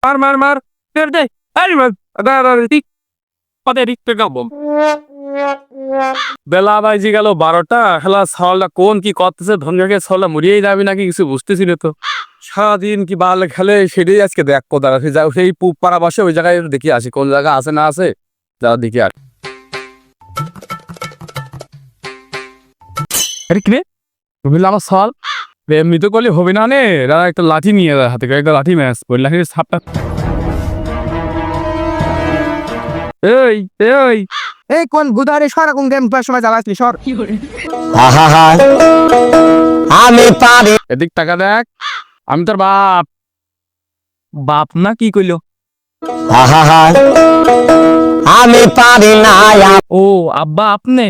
মার মার মার দে আরে মার ঠিক পদে ঠিক গাবো বেলা বাজি গেল 12টা খেলা ছাওয়ালটা কোন কি করতেছে ধনগাকে ছাওয়ালটা মরিয়েই যাবে নাকি কিছু বুঝতেছি না তো সারাদিন কি বাল খেলে সেটাই আজকে দেখ কোথায় আছে যাও সেই পুপ পাড়া বসে ওই জায়গায় দেখি আসি কোন জায়গা আছে না আছে যাও দেখি আর আরে কি রে তুমি আমার ছাওয়াল এমনি তো করলে হবে না নে দাদা একটা লাঠি নিয়ে হাতে করে একটা লাঠি ম্যাচ ওই লাঠির সাপটা এই এই এই কোন গুদারে সরা কোন গেম প্রায় সময় জ্বালাচ্ছি সর আমি পারি এদিক টাকা দেখ আমি তোর বাপ বাপ না কি কইলো আমি পারি না ও আব্বা আপনি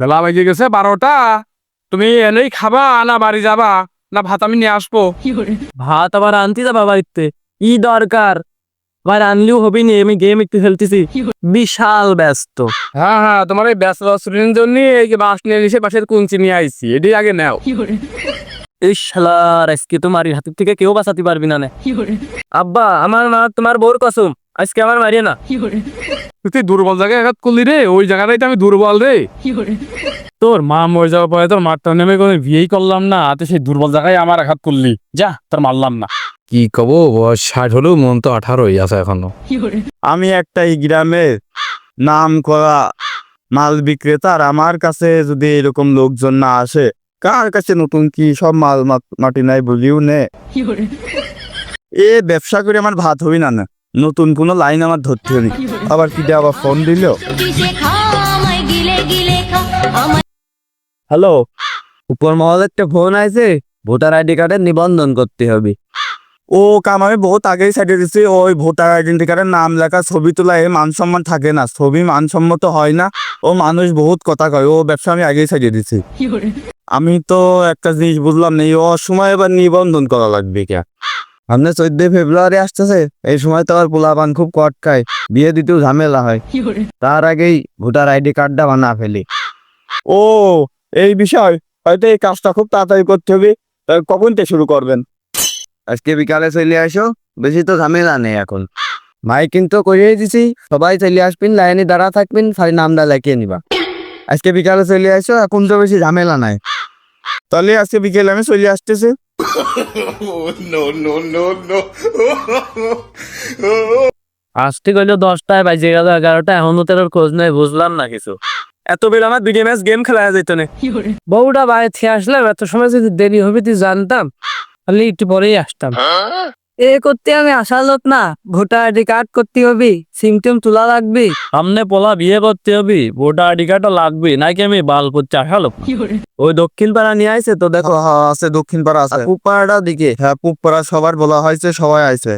বেলা বেজে গেছে 12টা তুমি এনেই খাবা না বাড়ি যাবা না ভাত আমি নিয়ে আসবো ভাত আবার আনতে যাবা বাড়িতে কি দরকার আবার আনলেও হবি নি আমি গেম একটু খেলতেছি বিশাল ব্যস্ত হ্যাঁ হ্যাঁ তোমার এই ব্যাচেলর স্টুডেন্টের জন্য এই যে বাঁশ নিয়ে এসে পাশের কুঞ্চি নিয়ে আইছি এটি আগে নাও এই শালার আজকে তোমার হাতের থেকে কেউ বাঁচাতে পারবি না নে। আব্বা আমার মা তোমার বউর কসম আজকে আমার মারিয়ে না তুই দুর্বল জায়গায় আঘাত করলি রে ওই জায়গাটাই তো আমি দুর্বল রে তোর মা মরে যাওয়ার পরে তোর মারটা নেমে কোনো বিয়েই করলাম না তো সেই দুর্বল জায়গায় আমার আঘাত করলি যা তোর মারলাম না কি কব বয়স 60 হলেও মন তো 18ই আছে এখনো আমি একটা এই গ্রামের নাম করা মাল বিক্রেতা আর আমার কাছে যদি এরকম লোকজন না আসে কার কাছে নতুন কি সব মাল মাটি নাই বলিও নে এ ব্যবসা করে আমার ভাত হবি না না নতুন কোনো লাইন আমার ধরতে হবে আবার কি আবার ফোন দিল হ্যালো উপর মহল একটা ফোন আছে ভোটার আইডি কার্ডের নিবন্ধন করতে হবে ও কাম আমি বহুত আগেই সাইডে দিচ্ছি ওই ভোটার আইডেন্টি কার্ডের নাম লেখা ছবি তোলা এ মান সম্মান থাকে না ছবি মানসম্মত হয় না ও মানুষ বহুত কথা কয় ও ব্যবসা আমি আগেই সাইডে দিচ্ছি আমি তো একটা জিনিস বুঝলাম না ও সময় এবার নিবন্ধন করা লাগবে কে আপনার 14 ফেব্রুয়ারি আসতেছে এই সময় তো আর পোলাপান খুব কটকায় বিয়ে দিতেও ঝামেলা হয় তার আগেই ভোটার আইডি কার্ডটা বানা ফেলি ও এই বিষয় হয়তো এই কাজটা খুব তাড়াতাড়ি করতে হবে কখন থেকে শুরু করবেন আজকে বিকালে চলে আসো বেশি তো ঝামেলা নেই এখন মাই কিন্তু করিয়ে দিছি সবাই চলে আসবেন লাইনে দাঁড়া থাকবেন খালি নামটা লেখিয়ে নিবা আজকে বিকালে চলে আসো এখন তো বেশি ঝামেলা নাই তাহলে আজকে বিকেলে আমি চলে আসতেছি আসতে গেল 10টায় বাজে গেল 11টা এখনো তোর খোঁজ নাই বুঝলাম না কিছু এত বেলা আমার দুই ম্যাচ গেম খেলা যেত না বউটা বাইরে থেকে আসলাম এত সময় যদি দেরি হবে তুই জানতাম তাহলে একটু পরেই আসতাম এ করতে আমি আসার লোক না ভোটার আইডি কার্ড করতে হবে সিমটিম তোলা লাগবে সামনে পোলা বিয়ে করতে হবে ভোটার আইডি কার্ডটা লাগবে নাকি আমি বাল করতে আসা লোক না। ওই দক্ষিণ পাড়া নিয়ে আইছে তো দেখো আছে দক্ষিণ পাড়া আছে পুপাড়াটার দিকে হ্যাঁ পুপাড়া সবার বলা হয়েছে সবাই আইছে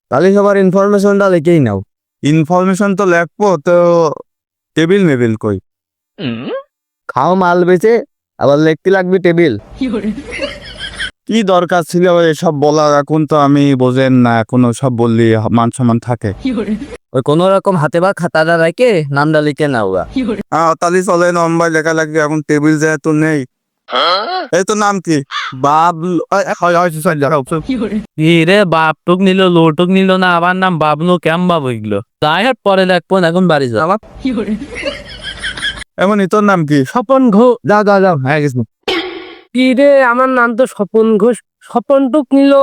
তাহলে সবার ইনফরমেশনটা লিখেই নাও ইনফরমেশন তো লেখবো তো টেবিল মেবিল কই খাও মাল বেচে আবার লিখতে লাগবে টেবিল কি দরকার ছিল এসব বলার এখন তো আমি বোঝেন না এখনো সব বললি মান সম্মান থাকে ওই কোন রকম হাতে বা খাতাটা রেখে নামটা লিখে নাও গা। হ্যাঁ তাহলে চলে নম্বর লেখা লাগবে এখন টেবিল যেহেতু নেই এই তো নাম কি বাবলু কি রে বাপ টুক নিল লো টুক নিল না আবার নাম বাবলু কেম বাবু এগুলো যাই হোক পরে দেখবো এখন বাড়ি যাও এমনই তোর নাম কি স্বপন ঘোষ যাও যাও যাও হ্যাঁ গেছি কি রে আমার নাম তো স্বপন ঘোষ স্বপন টুক নিল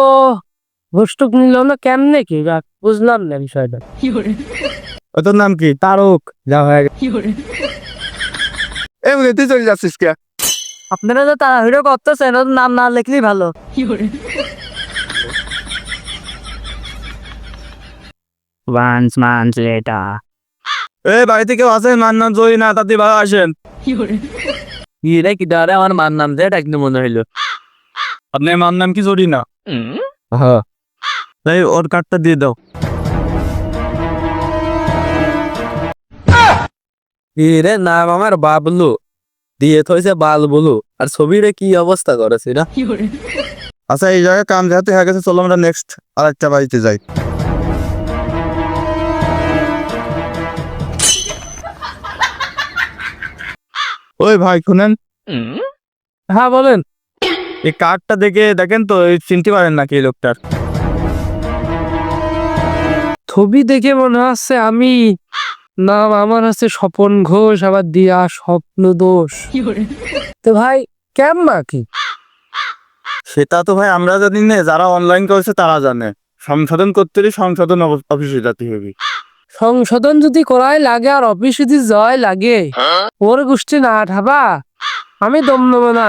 ঘোষ টুক নিল না কেমনে কি বুঝলাম না বিষয়টা তোর নাম কি তারক যাও হ্যাঁ এমনি তুই চলে যাচ্ছিস কে আপনারা তো তাড়াহুড়ো করতেছেন ওর নাম না লিখলেই ভালো Once months later. এই বাড়িতে কেউ আছেন মান্নান জয়ী না তাতে ভালো আসেন কি রে কি দাঁড়ে আমার মার নাম দিয়ে ডাকতে মনে হইলো আপনার মার নাম কি জরি না হ্যাঁ তাই ওর কার্ডটা দিয়ে দাও কি রে নাম আমার বাবলু দিয়ে থইছে বাল বলু আর ছবিরে কি অবস্থা করেছে না আচ্ছা এই জায়গায় কাম যেহেতু হয়ে গেছে চলো আমরা নেক্সট আরেকটা বাড়িতে যাই ওই ভাই শুনেন হ্যাঁ বলেন এই কার্ডটা দেখে দেখেন তো চিনতে পারেন নাকি এই লোকটার ছবি দেখে মনে হচ্ছে আমি, নাম আমার হচ্ছে স্বপন ঘোষ, আবার দিয়া স্বপ্ন দোষ। তো ভাই কেমন কি? সেটা তো ভাই আমরা জানি না, যারা অনলাইন করেছে তারা জানে। সংশোধন করতে হলে সংশোধন অফিসে যেতে হবে। সংশোধন যদি করাই লাগে আর অফিস যদি জয় লাগে, ওর গোষ্ঠী না ঠাবা, আমি দম নেবো না।